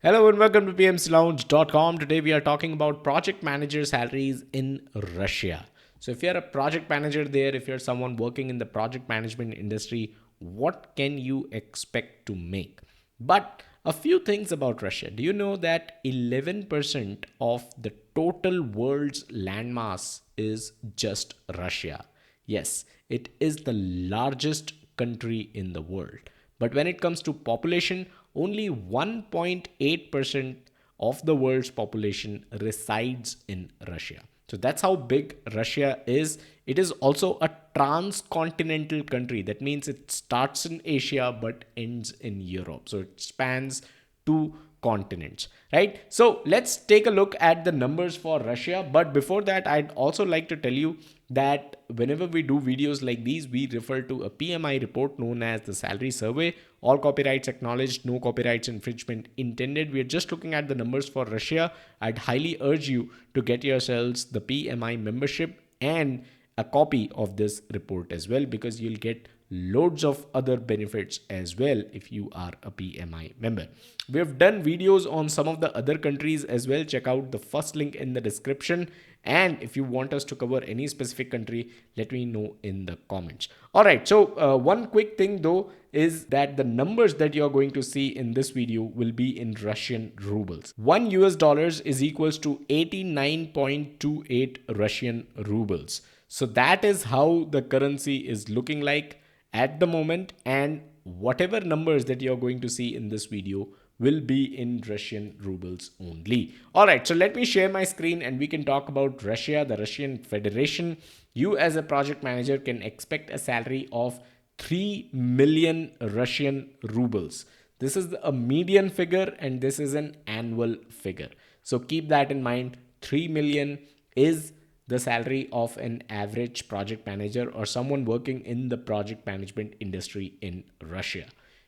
Hello and welcome to pmclounge.com. Today we are talking about project manager salaries in Russia. So if you're a project manager there, if you're someone working in the project management industry, what can you expect to make? But a few things about Russia. Do you know that 11% of the total world's landmass is just Russia? Yes, it is the largest country in the world. But when it comes to population, only 1.8% of the world's population resides in Russia. So that's how big Russia is. It is also a transcontinental country. That means it starts in Asia but ends in Europe. So it spans two continents, right? So let's take a look at the numbers for Russia. But before that, I'd also like to tell you that whenever we do videos like these, we refer to a PMI report known as the salary survey. All copyrights acknowledged, no copyrights infringement intended. We're just looking at the numbers for Russia. I'd highly urge you to get yourselves the PMI membership and a copy of this report as well, because you'll get loads of other benefits as well if you are a PMI member. We have done videos on some of the other countries as well. Check out the first link in the description. And if you want us to cover any specific country, let me know in the comments. All right. So one quick thing though is that the numbers that you're going to see in this video will be in Russian rubles. $1 is equals to 89.28 Russian rubles. So that is how the currency is looking like at the moment, and whatever numbers that you're going to see in this video will be in Russian rubles only. All right, so let me share my screen and we can talk about Russia, the Russian Federation. You as a project manager can expect a salary of 3 million Russian rubles. This is a median figure and this is an annual figure. So keep that in mind. 3 million is the salary of an average project manager or someone working in the project management industry in Russia.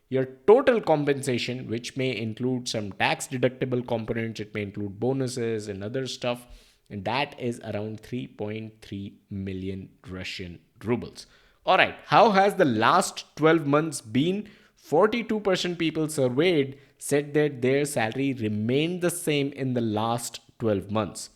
Your total compensation, which may include some tax deductible components, it may include bonuses and other stuff, and that is around 3.3 million Russian rubles. All right, how has the last 12 months been? 42% people surveyed said that their salary remained the same in the last 12 months.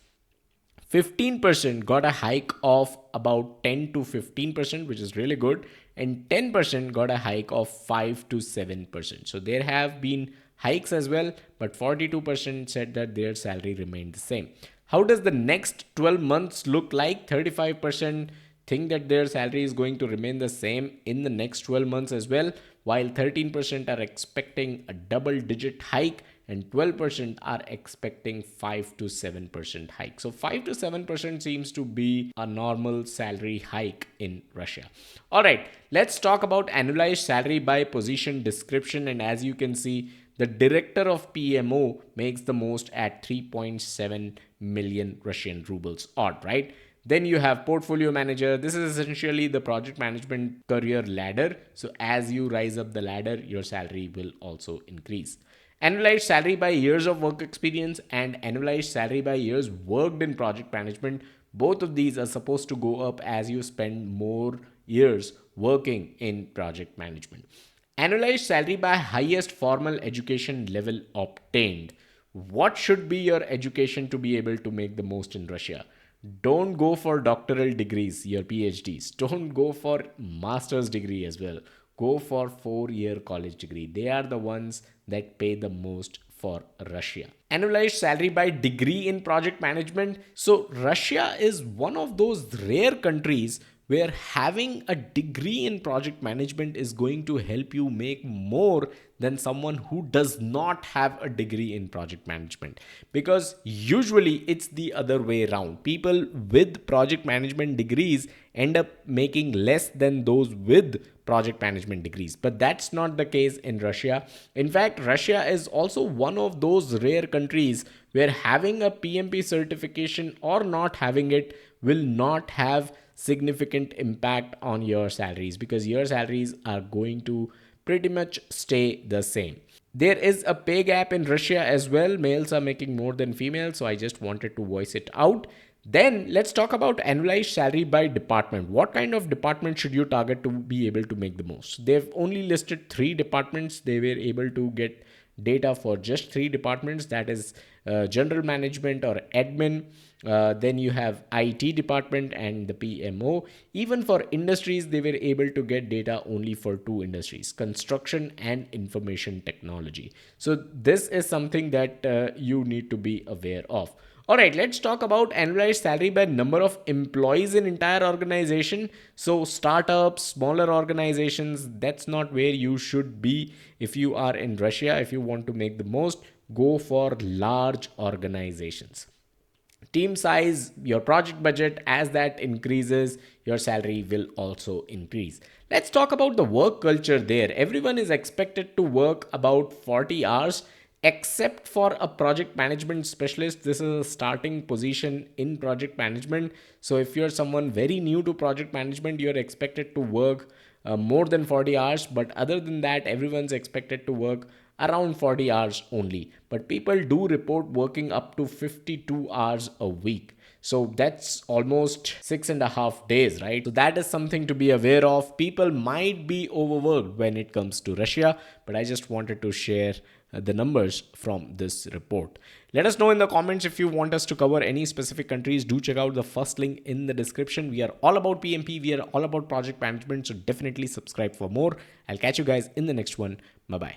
15% got a hike of about 10 to 15%, which is really good, and 10% got a hike of 5 to 7%. So there have been hikes as well, but 42% said that their salary remained the same. How does the next 12 months look like? 35% think that their salary is going to remain the same in the next 12 months as well, while 13% are expecting a double digit hike and 12% are expecting 5 to 7% hike. So 5 to 7% seems to be a normal salary hike in Russia. All right, let's talk about annualized salary by position description. And as you can see, the director of PMO makes the most at 3.7 million Russian rubles odd, right? Then you have portfolio manager. This is essentially the project management career ladder. So as you rise up the ladder, your salary will also increase. Annualized salary by years of work experience and annualized salary by years worked in project management. Both of these are supposed to go up as you spend more years working in project management. Annualized salary by highest formal education level obtained. What should be your education to be able to make the most in Russia? Don't go for doctoral degrees, your PhDs. Don't go for master's degree as well. Go for 4-year college degree. They are the ones that pay the most for Russia. Annualized salary by degree in project management. So Russia is one of those rare countries where having a degree in project management is going to help you make more than someone who does not have a degree in project management, because usually it's the other way around. People with project management degrees end up making less than those with project management degrees, but that's not the case in Russia. In fact, Russia is also one of those rare countries where having a PMP certification or not having it will not have significant impact on your salaries, because your salaries are going to pretty much stay the same. There is a pay gap in Russia as well. Males are making more than females, so I just wanted to voice it out. Then let's talk about annualized salary by department. What kind of department should you target to be able to make the most? They've only listed 3 departments they were able to get data for just three departments, that is general management or admin. Then you have IT department and the PMO. Even for industries, they were able to get data only for two industries: construction and information technology. So this is something that you need to be aware of. All right, let's talk about annualized salary by number of employees in entire organization. So startups, smaller organizations, that's not where you should be. If you are in Russia, if you want to make the most, go for large organizations. Team size, your project budget, as that increases, your salary will also increase. Let's talk about the work culture there. Everyone is expected to work about 40 hours except for a project management specialist. This is a starting position in project management. So if you're someone very new to project management, you're expected to work more than 40 hours. But other than that, everyone's expected to work around 40 hours only. But people do report working up to 52 hours a week. So that's almost 6.5 days, right? So that is something to be aware of. People might be overworked when it comes to Russia, but I just wanted to share the numbers from this report. Let us know in the comments if you want us to cover any specific countries. Do check out the first link in the description. We are all about PMP, we are all about project management, so definitely subscribe for more. I'll catch you guys in the next one. Bye bye.